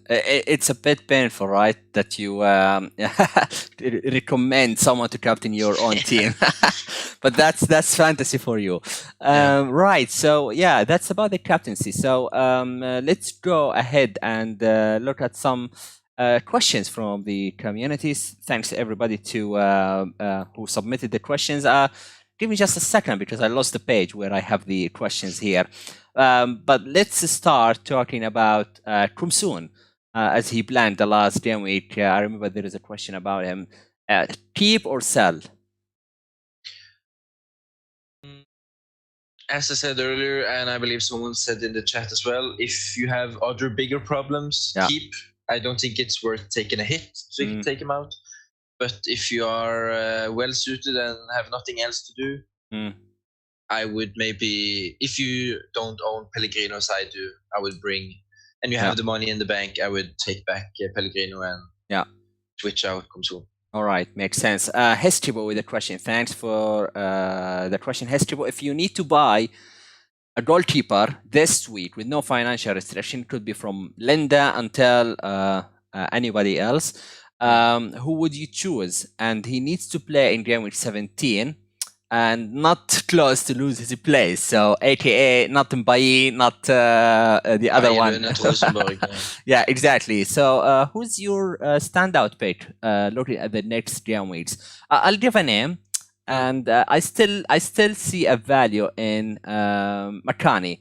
It's a bit painful, right, that you recommend someone to captain your own team. But that's fantasy for you. Right, so yeah, that's about the captaincy. So let's go ahead and look at some questions from the communities. Thanks to everybody who submitted the questions. Give me just a second because I lost the page where I have the questions here. But let's start talking about Kumsun, as he planned the last game week. I remember there is a question about him. Keep or sell? As I said earlier, and I believe someone said in the chat as well, if you have other bigger problems, keep. I don't think it's worth taking a hit to take him out. But if you are well suited and have nothing else to do, I would maybe, if you don't own Pellegrino as I do, I would bring, and you have the money in the bank, I would take back Pellegrino and switch out Kumsun. All right, makes sense. Hestibo with a question. Thanks for the question, Hestibo. If you need to buy a goalkeeper this week with no financial restriction, could be from Linda until anybody else, who would you choose? And he needs to play in game week 17 and not close to lose his place. So, aka not Mbaye, not the other one. Yeah, exactly. So, who's your standout pick looking at the next game weeks? I'll give a name, and I still see a value in Makani.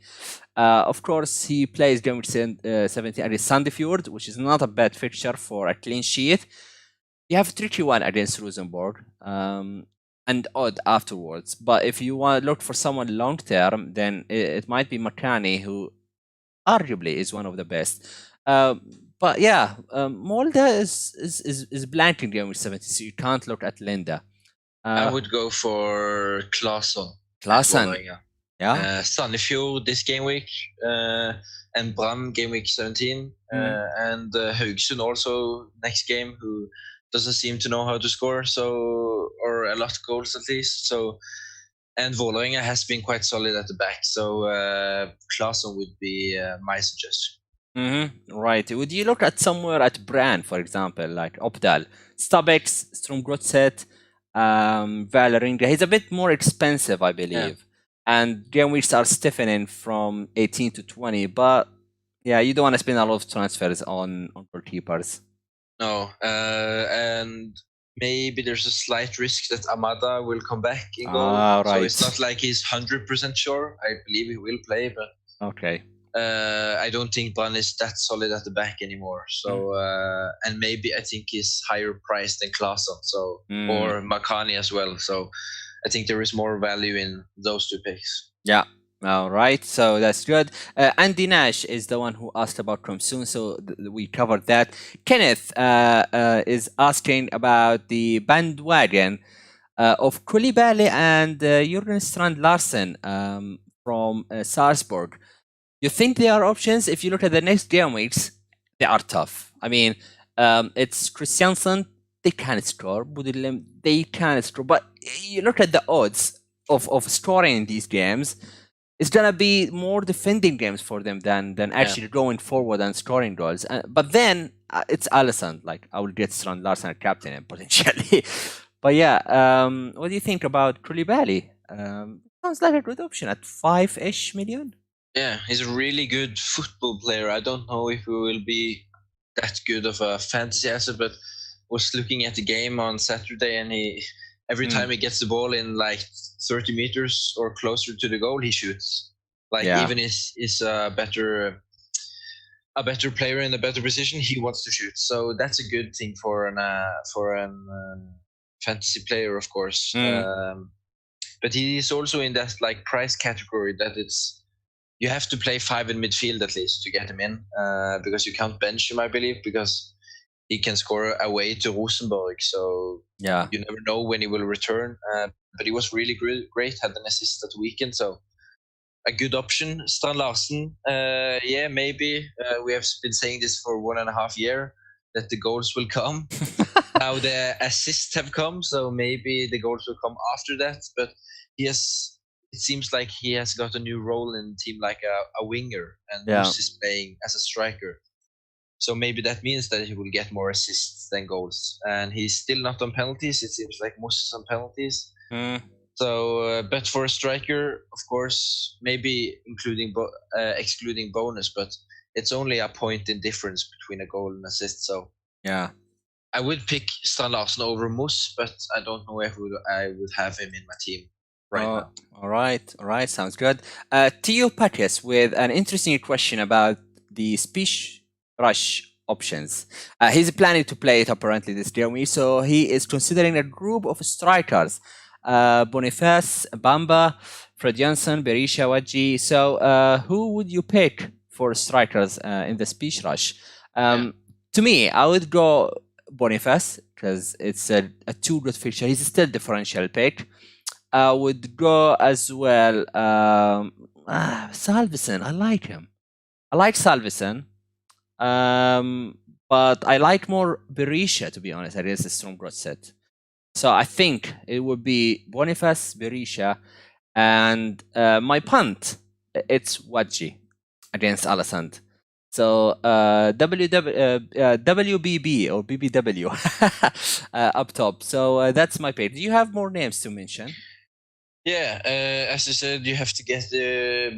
Of course, he plays game week 17 against Sandefjord, which is not a bad fixture for a clean sheet. You have a tricky one against Rosenborg. And odd afterwards. But if you want to look for someone long term, then it might be Makani, who arguably is one of the best. But yeah, Molde is blanking game with 70, so you can't look at Linda. I would go for Claesson. Yeah. Sandefjord this game week, and Bram game week 17, and Haugesund also next game, who doesn't seem to know how to score, or a lot of goals at least. So, and Vålerenga has been quite solid at the back. So Claesson would be my suggestion. Right. Would you look at somewhere at Brann, for example, like Opdal, Stabæk, Strømsgodset, Vålerenga? He's a bit more expensive, I believe. And game weeks are stiffening from 18 to 20. But yeah, you don't want to spend a lot of transfers on goalkeepers. No, and maybe there's a slight risk that Amada will come back in goal. Right. So it's not like he's 100% sure. I believe he will play, but I don't think Brann is that solid at the back anymore. So and maybe I think he's higher priced than Claesson, so or Makani as well. So I think there is more value in those two picks. Yeah. All right, so that's good. Andy Nash is the one who asked about Kumsun, so we covered that. Kenneth is asking about the bandwagon of Koulibaly and Jurgen Strand Larsen from Salzburg. You think they are options? If you look at the next game weeks, they are tough. I mean, it's Christiansen, they can score. Budilem, they can score. But you look at the odds of scoring in these games, it's gonna be more defending games for them than actually going forward and scoring goals. But then it's Alisson. Like, I will get Strand Larsen and captain him potentially. But yeah, what do you think about Koulibaly? Sounds like a good option at 5-ish million. Yeah, he's a really good football player. I don't know if he will be that good of a fantasy asset, but was looking at the game on Saturday, and every time he gets the ball in like 30 meters or closer to the goal, he shoots. Like even is a better player in a better position, he wants to shoot. So that's a good thing for an fantasy player, of course. But he is also in that like price category that you have to play 5 in midfield at least to get him in, because you can't bench him, I believe, because he can score away to Rosenborg. So you never know when he will return. But he was really great, had an assist at the weekend. So a good option. Stan Larsen, maybe. We have been saying this for 1.5 years, that the goals will come. Now the assists have come, so maybe the goals will come after that. But it seems like he has got a new role in the team, like a winger, and Moose is playing as a striker. So maybe that means that he will get more assists than goals. And he's still not on penalties. It seems like Moose is on penalties. So, but for a striker, of course, maybe excluding bonus, but it's only a point in difference between a goal and assist. So I would pick Stan Larsen over Moose, but I don't know if I would have him in my team now. All right, sounds good. Theo Patius with an interesting question about the speech rush options. He's planning to play it apparently this year, so he is considering a group of strikers. Boniface, Bamba, Fred Janssen, Berisha, Wadji. So who would you pick for strikers in the speech rush? To me, I would go Boniface because it's a 2 good fixture. He's still differential pick. I would go as well Salvesen. I like him. I like Salvesen. But I like more Berisha, to be honest. It is a strong growth set. So I think it would be Boniface, Berisha, and my punt, it's Wadji against Alasand. So WBB or BBW up top. So that's my pick. Do you have more names to mention? Yeah, as I said, you have to get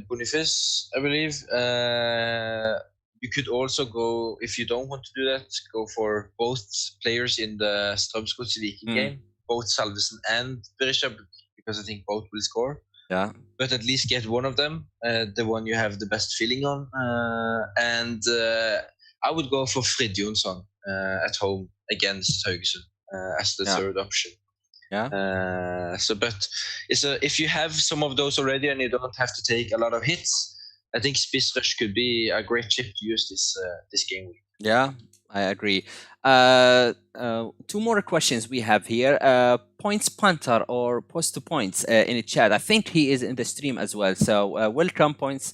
Boniface, I believe. You could also go, if you don't want to do that, go for both players in the Strømsgodset Viking game, both Salvesen and Berisha, because I think both will score. Yeah. But at least get one of them, the one you have the best feeling on. And I would go for Frid Jonsson at home against Haugesund as the third option. But if you have some of those already and you don't have to take a lot of hits, I think Spiss Rush could be a great chip to use this game week. Yeah, I agree. 2 more questions we have here. Points Punter or Post to Points in the chat. I think he is in the stream as well. So welcome, Points,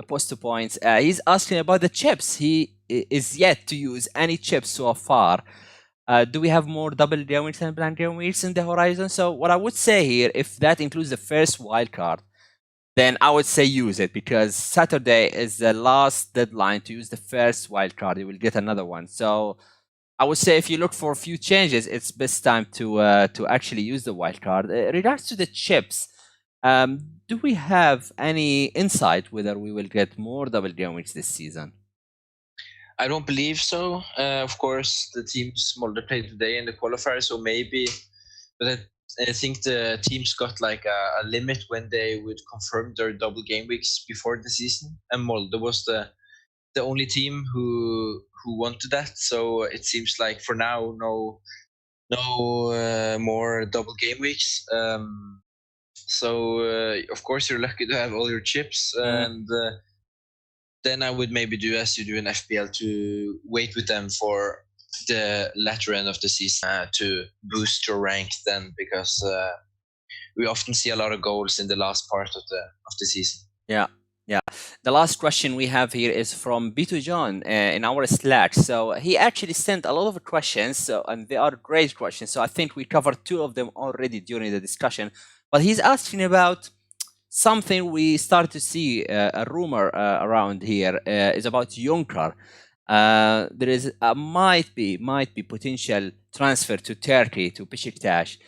Post to Points. He's asking about the chips. He is yet to use any chips so far. Do we have more double game weeks and blank game weeks in the horizon? So what I would say here, if that includes the first wildcard, then I would say use it, because Saturday is the last deadline to use the first wildcard. You will get another one. So I would say if you look for a few changes, it's best time to actually use the wildcard. Regards to the chips, do we have any insight whether we will get more double game weeks this season? I don't believe so. Of course, the teams Molde played today in the qualifier, so maybe. But I think the teams got like a limit when they would confirm their double game weeks before the season, and Molde was the only team who wanted that. So it seems like for now, no more double game weeks. So of course you're lucky to have all your chips, and then I would maybe do as you do in FPL, to wait with them for the latter end of the season to boost your rank then, because we often see a lot of goals in the last part of the season. Yeah. The last question we have here is from B2 John in our Slack. So he actually sent a lot of questions, and they are great questions. So I think we covered 2 of them already during the discussion. But he's asking about something we start to see a rumor around here is about Junker. There is might be potential transfer to Turkey, to Beşiktaş.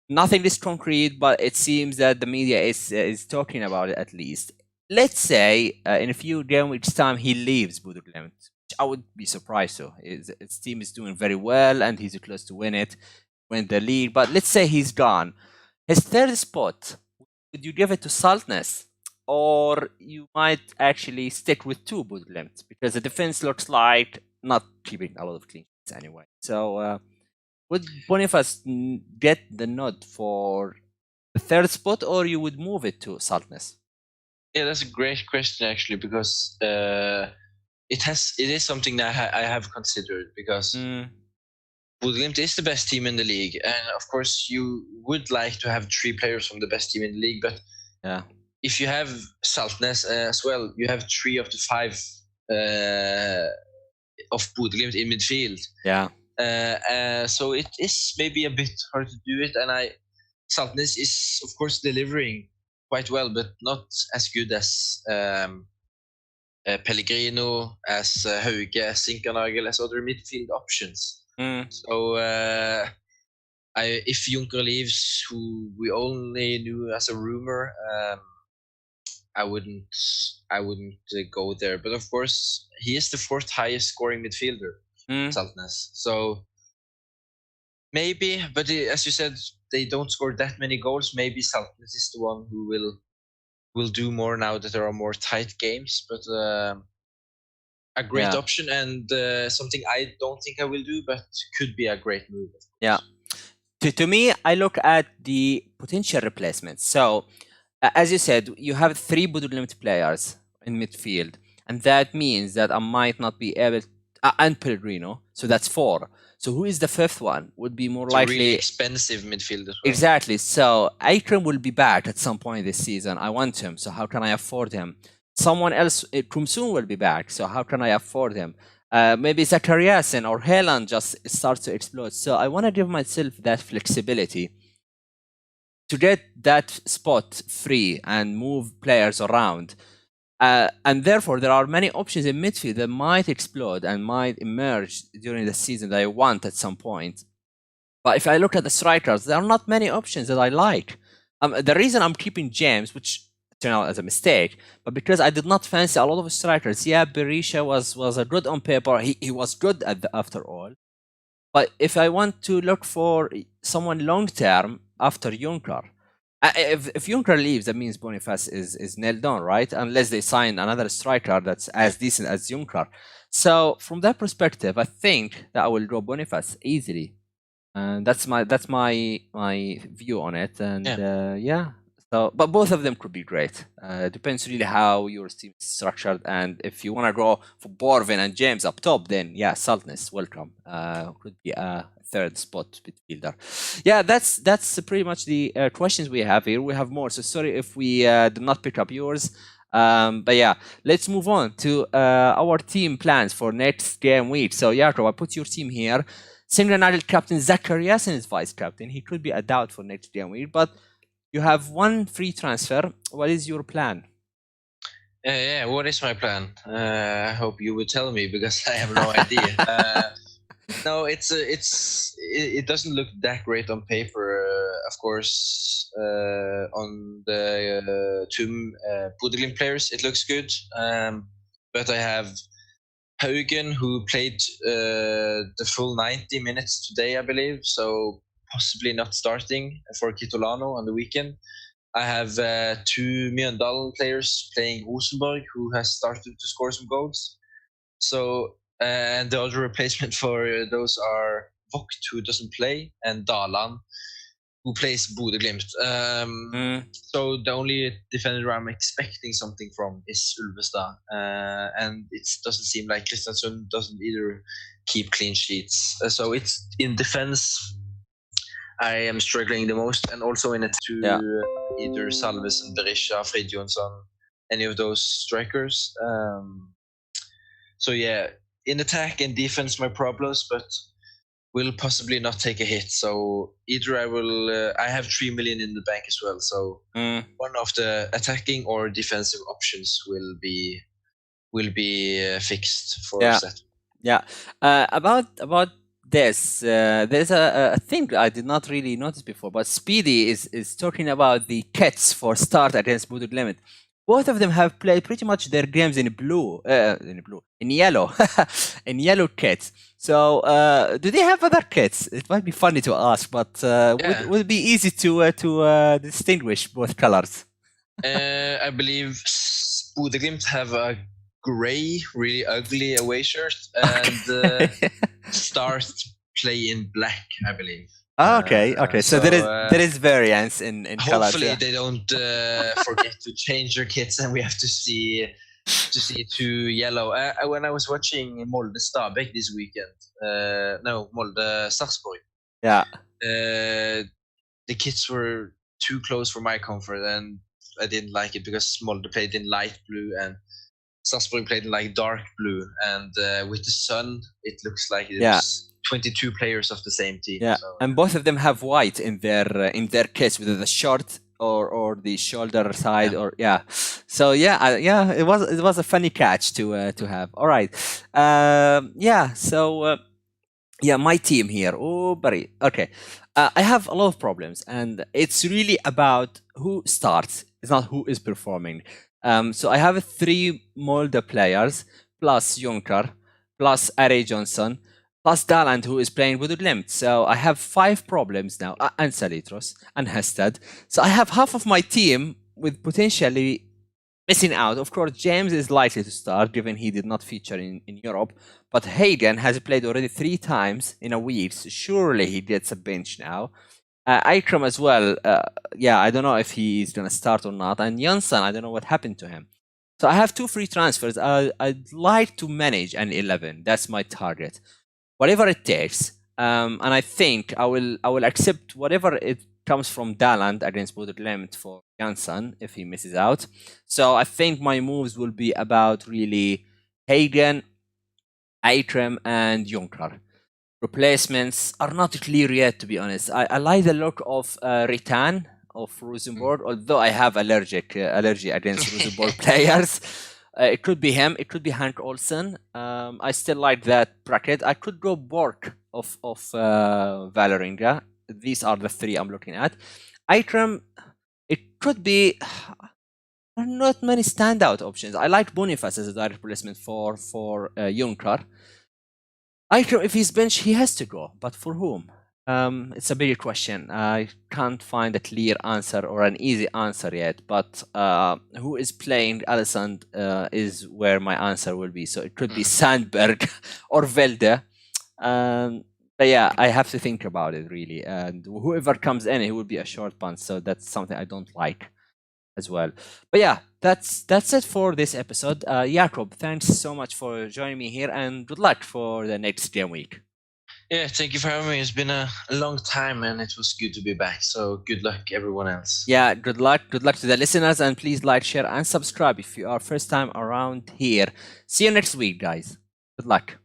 Nothing is concrete, but it seems that the media is talking about it at least. Let's say in a few game weeks time he leaves Bodø/Glimt I would be surprised. So his team is doing very well, and he's close to win the league. But let's say he's gone. His third spot, would you give it to Saltness, or you might actually stick with two Budglimt because the defense looks like not keeping a lot of clean sheets anyway. So would Boniface get the nod for the third spot, or you would move it to Saltness? Yeah, that's a great question actually, because it is something that I have considered, because Bodø/Glimt is the best team in the league, and of course you would like to have 3 players from the best team in the league, but Yeah. if you have Saltnes as well, you have 3 of the 5 of Bodø/Glimt in midfield. Yeah. So it is maybe a bit hard to do it, and Saltnes is of course delivering quite well, but not as good as Pellegrino, as Hauge, as Sinkernagel, as other midfield options. So if Junker leaves, who we only knew as a rumor, I wouldn't go there. But of course, he is the 4th highest scoring midfielder, Saltnes. So maybe, but as you said, they don't score that many goals. Maybe Saltnes is the one who will do more now that there are more tight games. But a great option, and something I don't think I will do, but could be a great move. Yeah. To me, I look at the potential replacements. So, as you said, you have 3 Bodø/Glimt players in midfield, and that means that I might not be able and Pellegrino, so that's 4. So who is the 5th one? Would be more likely really expensive midfield as well. Exactly. So Eikrem will be back at some point this season. I want him. So how can I afford him? Someone else, Kumsun will be back. So how can I afford him? Maybe Zakariasen or Helan just starts to explode. So I want to give myself that flexibility to get that spot free and move players around. And therefore, there are many options in midfield that might explode and might emerge during the season that I want at some point. But if I look at the strikers, there are not many options that I like. The reason I'm keeping James, which turned out as a mistake, but because I did not fancy a lot of strikers. Yeah, Berisha was a good on paper. He was good after all. But if I want to look for someone long term after Junker, if Junker leaves, that means Boniface is nailed on, right? Unless they sign another striker that's as decent as Junker. So from that perspective, I think that I will draw Boniface easily, and that's my view on it. And yeah. So, but both of them could be great. Depends really how your team is structured, and if you want to go for Borvin and James up top, then yeah, Saltness, welcome. Could be a 3rd spot midfielder. Yeah, that's pretty much the questions we have here. We have more, so sorry if we did not pick up yours. But yeah, let's move on to our team plans for next game week. So Jakob, I put your team here. Sinkernagel captain Zakariasen is vice captain. He could be a doubt for next game week, but you have 1 free transfer. What is your plan? Yeah, what is my plan? I hope you will tell me, because I have no idea. No, it doesn't look that great on paper. Of course, on the 2 Bodø/Glimt players, it looks good. But I have Haugen, who played the full 90 minutes today, I believe. So possibly not starting for Kitolano on the weekend. I have 2 Mjøndalen players playing Rosenborg, who has started to score some goals. So, and the other replacement for those are Vogt, who doesn't play, and Dalan, who plays Bodø/Glimt. So the only defender I'm expecting something from is Ulvestad, and it doesn't seem like Kristiansund doesn't either keep clean sheets. So it's in defense I am struggling the most, and also in it to either Salvesen, Berisha, Fridtjonsson, any of those strikers. So yeah, in attack and defense, my problems, but will possibly not take a hit. So either I will, I have 3 million in the bank as well. So one of the attacking or defensive options will be fixed for set. Yeah. About this, there's a thing I did not really notice before, but Speedy is talking about the kits for start against Bodø/Glimt. both of them have played pretty much their games in yellow, in yellow kits. So, do they have other kits? It might be funny to ask, but would it be easy to distinguish both colors? I believe Bodø/Glimt have a gray, really ugly away shirt, and Start play in black, I believe. Okay. So there is variance in colors. Hopefully they don't forget to change their kits, and we have to see to yellow. When I was watching Molde Stabæk this weekend, Molde Sarpsborg. Yeah. The kits were too close for my comfort, and I didn't like it because Molde played in light blue and Sarpsborg played in like dark blue, and with the sun, it looks like it's 22 players of the same team. Yeah, so, and both of them have white in their kits, whether the short or the shoulder side So it was a funny catch to have. All right, my team here. Oh, buddy. Okay, I have a lot of problems, and it's really about who starts. It's not who is performing. So I have 3 Molde players plus Junker plus Are Johnson plus Daland, who is playing with Glimt. So I have 5 problems now, and Salitros and Hested. So I have half of my team with potentially missing out. Of course, James is likely to start, given he did not feature in Europe. But Hagen has played already 3 times in a week, so surely he gets a bench now. Ikram as well, I don't know if he's going to start or not. And Jansson, I don't know what happened to him. So I have 2 free transfers. I'd like to manage an 11. That's my target. Whatever it takes. And I think I will accept whatever it comes from Daland against Bodø/Glimt for Jansson if he misses out. So I think my moves will be about really Hagen, Ikram, and Junker. Replacements are not clear yet, to be honest. I like the look of Ritan of Rosenborg, although I have allergy against Rosenborg players. It could be him. It could be Hank Olsen. I still like that bracket. I could go Bork of Valerenga. These are the 3 I'm looking at. Ikram, it could be. There are not many standout options. I like Boniface as a direct replacement for Junker. Ikram, if he's bench, he has to go. But for whom? It's a bigger question. I can't find a clear answer or an easy answer yet. But who is playing Alisson is where my answer will be. So it could be Sandberg or Velde. But yeah, I have to think about it really. And whoever comes in, it will be a short punt. So that's something I don't like as well. But yeah, that's it for this episode. Jakob, thanks so much for joining me here, and good luck for the next game week. Yeah, thank you for having me. It's been a long time, and it was good to be back. So good luck, everyone else. Yeah, good luck. Good luck to the listeners, and please like, share, and subscribe if you are first time around here. See you next week, guys. Good luck.